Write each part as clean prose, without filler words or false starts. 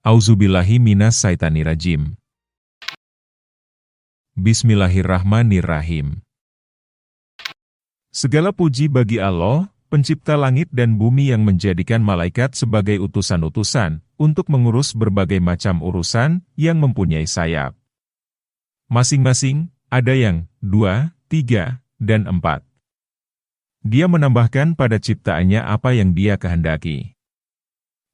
Auzubillahi minas syaitanirrajim. Bismillahirrahmanirrahim. Segala puji bagi Allah, pencipta langit dan bumi yang menjadikan malaikat sebagai utusan-utusan, untuk mengurus berbagai macam urusan, yang mempunyai sayap. Masing-masing, ada yang 2, 3, dan 4. Dia menambahkan pada ciptaannya apa yang Dia kehendaki.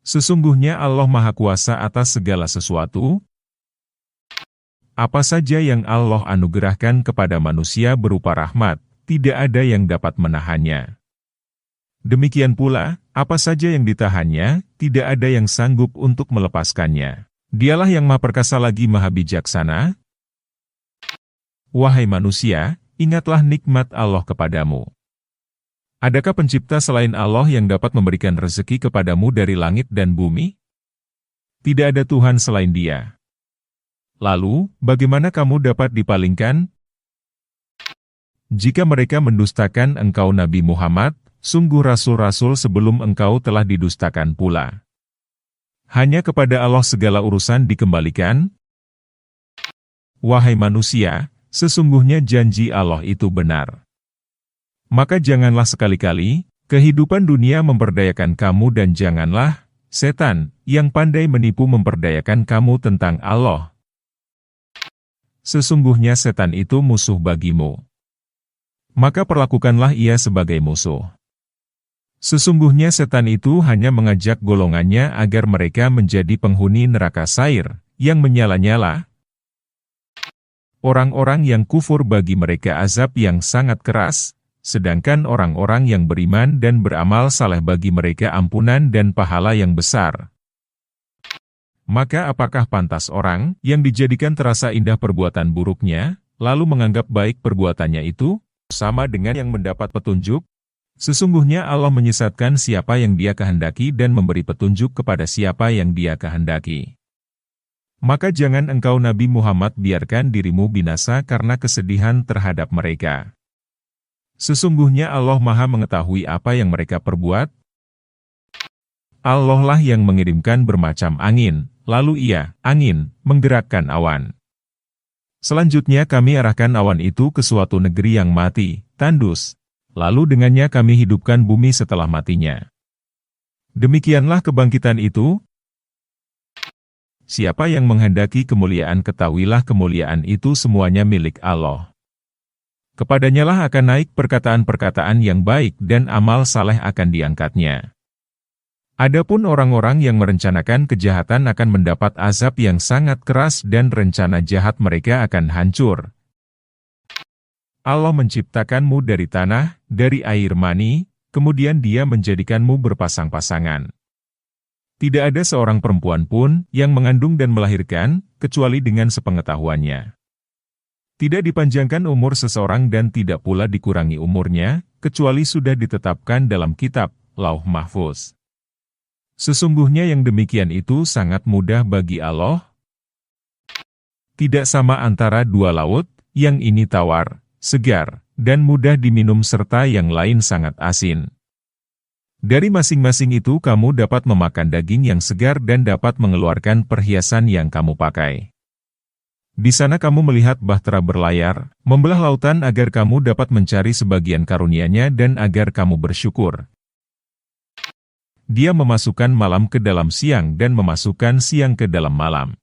Sesungguhnya Allah Maha Kuasa atas segala sesuatu. Apa saja yang Allah anugerahkan kepada manusia berupa rahmat, tidak ada yang dapat menahannya. Demikian pula, apa saja yang ditahannya, tidak ada yang sanggup untuk melepaskannya. Dialah yang Maha Perkasa lagi Maha Bijaksana. Wahai manusia, ingatlah nikmat Allah kepadamu. Adakah pencipta selain Allah yang dapat memberikan rezeki kepadamu dari langit dan bumi? Tidak ada Tuhan selain Dia. Lalu, bagaimana kamu dapat dipalingkan? Jika mereka mendustakan engkau Nabi Muhammad, sungguh rasul-rasul sebelum engkau telah didustakan pula. Hanya kepada Allah segala urusan dikembalikan. Wahai manusia, sesungguhnya janji Allah itu benar. Maka janganlah sekali-kali kehidupan dunia memperdayakan kamu dan janganlah setan yang pandai menipu memperdayakan kamu tentang Allah. Sesungguhnya setan itu musuh bagimu. Maka perlakukanlah ia sebagai musuh. Sesungguhnya setan itu hanya mengajak golongannya agar mereka menjadi penghuni neraka sair yang menyala-nyala. Orang-orang yang kufur bagi mereka azab yang sangat keras. Sedangkan orang-orang yang beriman dan beramal saleh bagi mereka ampunan dan pahala yang besar. Maka apakah pantas orang yang dijadikan terasa indah perbuatan buruknya, lalu menganggap baik perbuatannya itu, sama dengan yang mendapat petunjuk? Sesungguhnya Allah menyesatkan siapa yang Dia kehendaki dan memberi petunjuk kepada siapa yang Dia kehendaki. Maka jangan engkau Nabi Muhammad biarkan dirimu binasa karena kesedihan terhadap mereka. Sesungguhnya Allah Maha mengetahui apa yang mereka perbuat. Allah lah yang mengirimkan bermacam angin, lalu Ia, angin, menggerakkan awan. Selanjutnya kami arahkan awan itu ke suatu negeri yang mati, tandus, lalu dengannya kami hidupkan bumi setelah matinya. Demikianlah kebangkitan itu. Siapa yang menghendaki kemuliaan ketahuilah kemuliaan itu semuanya milik Allah. Kepadanya lah akan naik perkataan-perkataan yang baik dan amal saleh akan diangkatnya. Adapun orang-orang yang merencanakan kejahatan akan mendapat azab yang sangat keras dan rencana jahat mereka akan hancur. Allah menciptakanmu dari tanah, dari air mani, kemudian Dia menjadikanmu berpasang-pasangan. Tidak ada seorang perempuan pun yang mengandung dan melahirkan, kecuali dengan sepengetahuannya. Tidak dipanjangkan umur seseorang dan tidak pula dikurangi umurnya, kecuali sudah ditetapkan dalam kitab, Lauh Mahfuz. Sesungguhnya yang demikian itu sangat mudah bagi Allah. Tidak sama antara dua laut, yang ini tawar, segar, dan mudah diminum serta yang lain sangat asin. Dari masing-masing itu kamu dapat memakan daging yang segar dan dapat mengeluarkan perhiasan yang kamu pakai. Di sana kamu melihat bahtera berlayar, membelah lautan agar kamu dapat mencari sebagian karunia-Nya dan agar kamu bersyukur. Dia memasukkan malam ke dalam siang dan memasukkan siang ke dalam malam.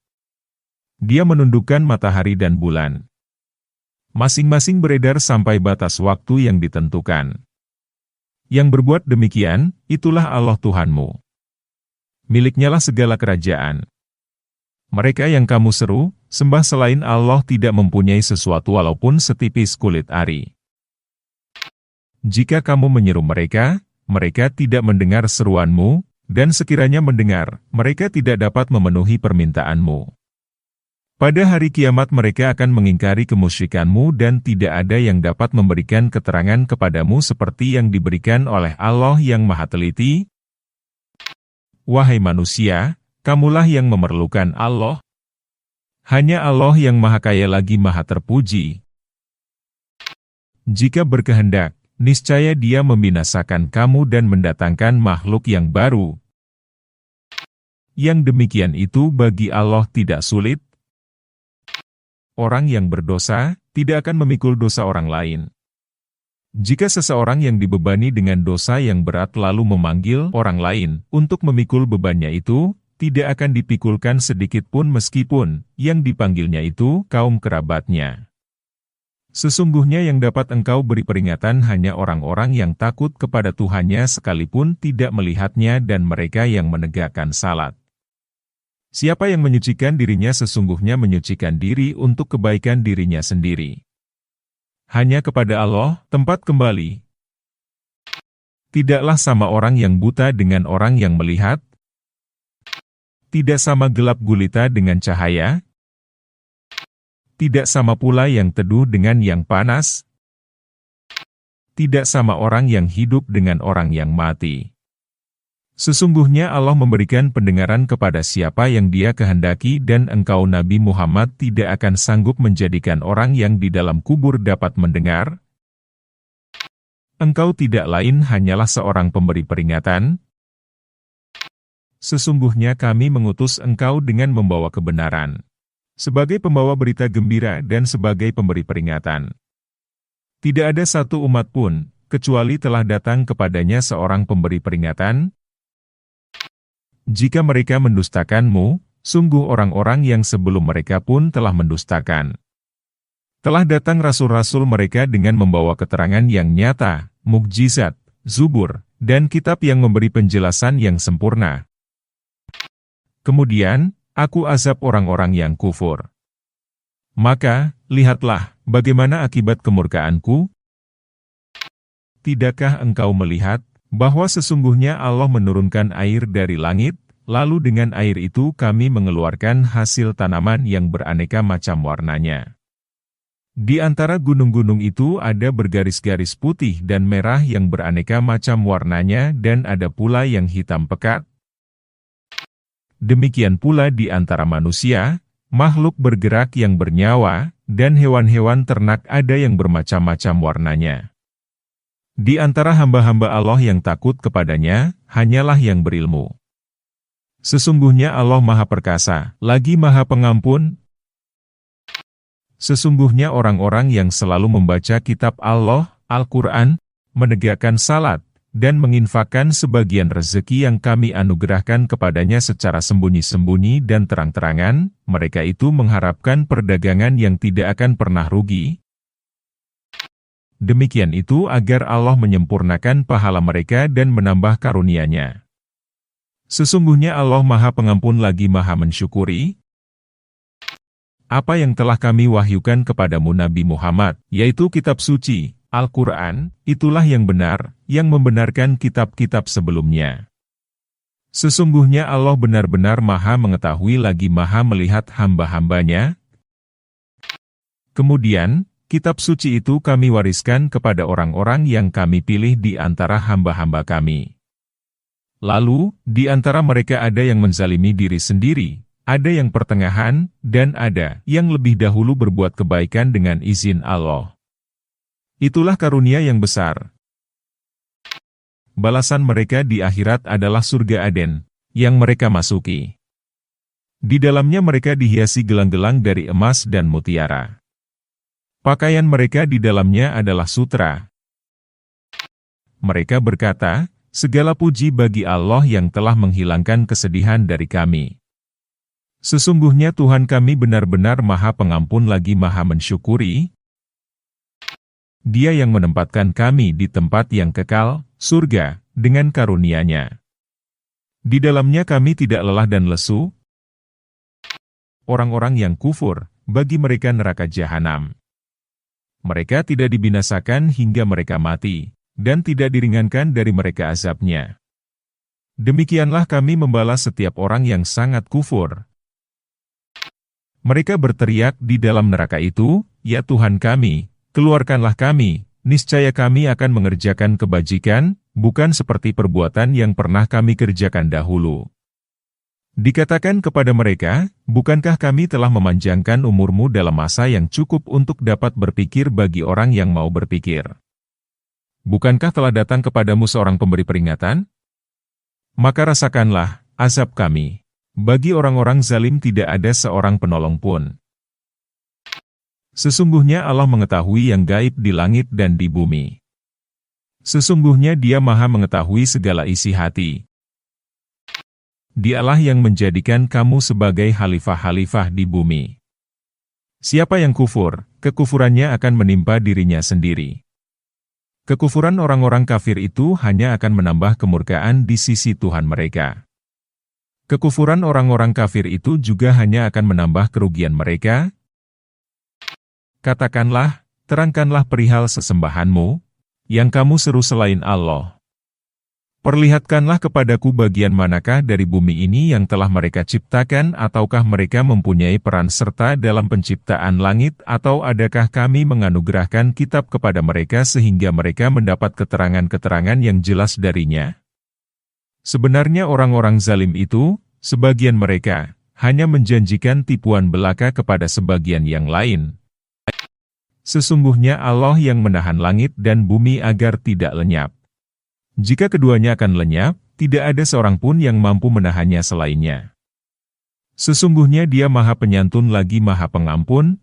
Dia menundukkan matahari dan bulan. Masing-masing beredar sampai batas waktu yang ditentukan. Yang berbuat demikian, itulah Allah Tuhanmu. Miliknya-lah segala kerajaan. Mereka yang kamu seru, sembah selain Allah tidak mempunyai sesuatu walaupun setipis kulit ari. Jika kamu menyeru mereka, mereka tidak mendengar seruanmu, dan sekiranya mendengar, mereka tidak dapat memenuhi permintaanmu. Pada hari kiamat mereka akan mengingkari kemusyrikanmu dan tidak ada yang dapat memberikan keterangan kepadamu seperti yang diberikan oleh Allah yang Maha Teliti. Wahai manusia, kamulah yang memerlukan Allah. Hanya Allah yang Maha Kaya lagi Maha Terpuji. Jika berkehendak, niscaya Dia membinasakan kamu dan mendatangkan makhluk yang baru. yang demikian itu bagi Allah tidak sulit? Orang yang berdosa tidak akan memikul dosa orang lain. Jika seseorang yang dibebani dengan dosa yang berat lalu memanggil orang lain untuk memikul bebannya itu, tidak akan dipikulkan sedikit pun meskipun yang dipanggilnya itu kaum kerabatnya. Sesungguhnya yang dapat engkau beri peringatan hanya orang-orang yang takut kepada Tuhannya sekalipun tidak melihatnya dan mereka yang menegakkan salat. Siapa yang menyucikan dirinya sesungguhnya menyucikan diri untuk kebaikan dirinya sendiri. Hanya kepada Allah tempat kembali. Tidaklah sama orang yang buta dengan orang yang melihat. Tidak sama gelap gulita dengan cahaya. Tidak sama pula yang teduh dengan yang panas. Tidak sama orang yang hidup dengan orang yang mati. Sesungguhnya Allah memberikan pendengaran kepada siapa yang Dia kehendaki dan engkau Nabi Muhammad tidak akan sanggup menjadikan orang yang di dalam kubur dapat mendengar. Engkau tidak lain hanyalah seorang pemberi peringatan. Sesungguhnya kami mengutus engkau dengan membawa kebenaran, sebagai pembawa berita gembira dan sebagai pemberi peringatan. Tidak ada satu umat pun, kecuali telah datang kepadanya seorang pemberi peringatan. Jika mereka mendustakanmu, sungguh orang-orang yang sebelum mereka pun telah mendustakan. Telah datang rasul-rasul mereka dengan membawa keterangan yang nyata, mukjizat, zubur, dan kitab yang memberi penjelasan yang sempurna. Kemudian, aku azab orang-orang yang kufur. Maka, lihatlah, bagaimana akibat kemurkaanku? Tidakkah engkau melihat, bahwa sesungguhnya Allah menurunkan air dari langit, lalu dengan air itu kami mengeluarkan hasil tanaman yang beraneka macam warnanya. Di antara gunung-gunung itu ada bergaris-garis putih dan merah yang beraneka macam warnanya dan ada pula yang hitam pekat. Demikian pula di antara manusia, makhluk bergerak yang bernyawa, dan hewan-hewan ternak ada yang bermacam-macam warnanya. Di antara hamba-hamba Allah yang takut kepadanya, hanyalah yang berilmu. Sesungguhnya Allah Maha Perkasa, lagi Maha Pengampun. Sesungguhnya orang-orang yang selalu membaca kitab Allah, Al-Quran, menegakkan salat, dan menginfakkan sebagian rezeki yang kami anugerahkan kepadanya secara sembunyi-sembunyi dan terang-terangan, mereka itu mengharapkan perdagangan yang tidak akan pernah rugi. Demikian itu agar Allah menyempurnakan pahala mereka dan menambah karunia-Nya. Sesungguhnya Allah Maha Pengampun lagi Maha Mensyukuri. Apa yang telah kami wahyukan kepadamu Nabi Muhammad, yaitu kitab suci, Al-Quran, itulah yang benar, yang membenarkan kitab-kitab sebelumnya. Sesungguhnya Allah benar-benar Maha Mengetahui lagi Maha Melihat hamba-hambanya. Kemudian, kitab suci itu kami wariskan kepada orang-orang yang kami pilih di antara hamba-hamba kami. Lalu, di antara mereka ada yang menzalimi diri sendiri, ada yang pertengahan, dan ada yang lebih dahulu berbuat kebaikan dengan izin Allah. Itulah karunia yang besar. Balasan mereka di akhirat adalah surga Aden, yang mereka masuki. Di dalamnya mereka dihiasi gelang-gelang dari emas dan mutiara. Pakaian mereka di dalamnya adalah sutra. Mereka berkata, segala puji bagi Allah yang telah menghilangkan kesedihan dari kami. Sesungguhnya Tuhan kami benar-benar Maha Pengampun lagi Maha Mensyukuri. Dia yang menempatkan kami di tempat yang kekal, surga, dengan karunia-Nya. Di dalamnya kami tidak lelah dan lesu. Orang-orang yang kufur, bagi mereka neraka jahanam. Mereka tidak dibinasakan hingga mereka mati, dan tidak diringankan dari mereka azabnya. Demikianlah kami membalas setiap orang yang sangat kufur. Mereka berteriak di dalam neraka itu, ya Tuhan kami, keluarkanlah kami, niscaya kami akan mengerjakan kebajikan, bukan seperti perbuatan yang pernah kami kerjakan dahulu. Dikatakan kepada mereka, bukankah kami telah memanjangkan umurmu dalam masa yang cukup untuk dapat berpikir bagi orang yang mau berpikir? Bukankah telah datang kepadamu seorang pemberi peringatan? Maka rasakanlah azab kami. Bagi orang-orang zalim tidak ada seorang penolong pun. Sesungguhnya Allah mengetahui yang gaib di langit dan di bumi. Sesungguhnya Dia Maha mengetahui segala isi hati. Dialah yang menjadikan kamu sebagai khalifah-khalifah di bumi. Siapa yang kufur, kekufurannya akan menimpa dirinya sendiri. Kekufuran orang-orang kafir itu hanya akan menambah kemurkaan di sisi Tuhan mereka. Kekufuran orang-orang kafir itu juga hanya akan menambah kerugian mereka. Katakanlah, terangkanlah perihal sesembahanmu, yang kamu seru selain Allah. Perlihatkanlah kepadaku bagian manakah dari bumi ini yang telah mereka ciptakan, ataukah mereka mempunyai peran serta dalam penciptaan langit, atau adakah kami menganugerahkan kitab kepada mereka sehingga mereka mendapat keterangan-keterangan yang jelas darinya. Sebenarnya orang-orang zalim itu, sebagian mereka, hanya menjanjikan tipuan belaka kepada sebagian yang lain. Sesungguhnya Allah yang menahan langit dan bumi agar tidak lenyap. Jika keduanya akan lenyap, tidak ada seorang pun yang mampu menahannya selainnya. Sesungguhnya Dia Maha Penyantun lagi Maha Pengampun.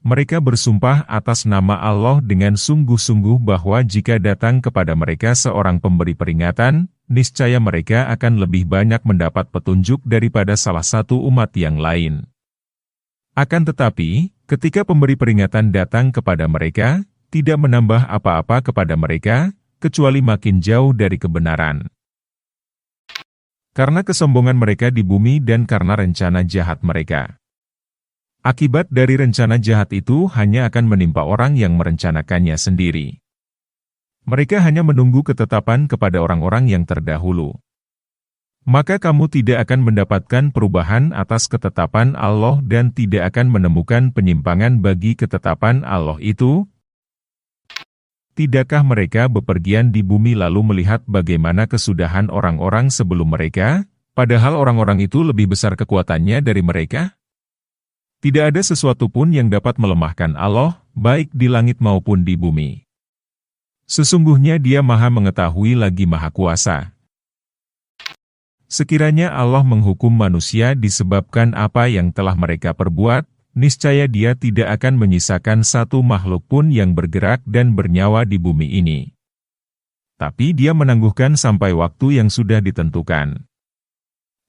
Mereka bersumpah atas nama Allah dengan sungguh-sungguh bahwa jika datang kepada mereka seorang pemberi peringatan, niscaya mereka akan lebih banyak mendapat petunjuk daripada salah satu umat yang lain. Akan tetapi, ketika pemberi peringatan datang kepada mereka, tidak menambah apa-apa kepada mereka, kecuali makin jauh dari kebenaran. Karena kesombongan mereka di bumi dan karena rencana jahat mereka. Akibat dari rencana jahat itu hanya akan menimpa orang yang merencanakannya sendiri. Mereka hanya menunggu ketetapan kepada orang-orang yang terdahulu. Maka kamu tidak akan mendapatkan perubahan atas ketetapan Allah dan tidak akan menemukan penyimpangan bagi ketetapan Allah itu. Tidakkah mereka bepergian di bumi lalu melihat bagaimana kesudahan orang-orang sebelum mereka, padahal orang-orang itu lebih besar kekuatannya dari mereka? Tidak ada sesuatu pun yang dapat melemahkan Allah, baik di langit maupun di bumi. Sesungguhnya Dia Maha Mengetahui lagi Maha Kuasa. Sekiranya Allah menghukum manusia disebabkan apa yang telah mereka perbuat, niscaya Dia tidak akan menyisakan satu makhluk pun yang bergerak dan bernyawa di bumi ini. Tapi Dia menangguhkan sampai waktu yang sudah ditentukan.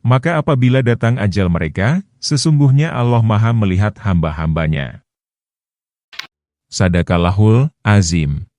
Maka apabila datang ajal mereka, sesungguhnya Allah Maha melihat hamba-hambanya. Sadaqallahul Azim.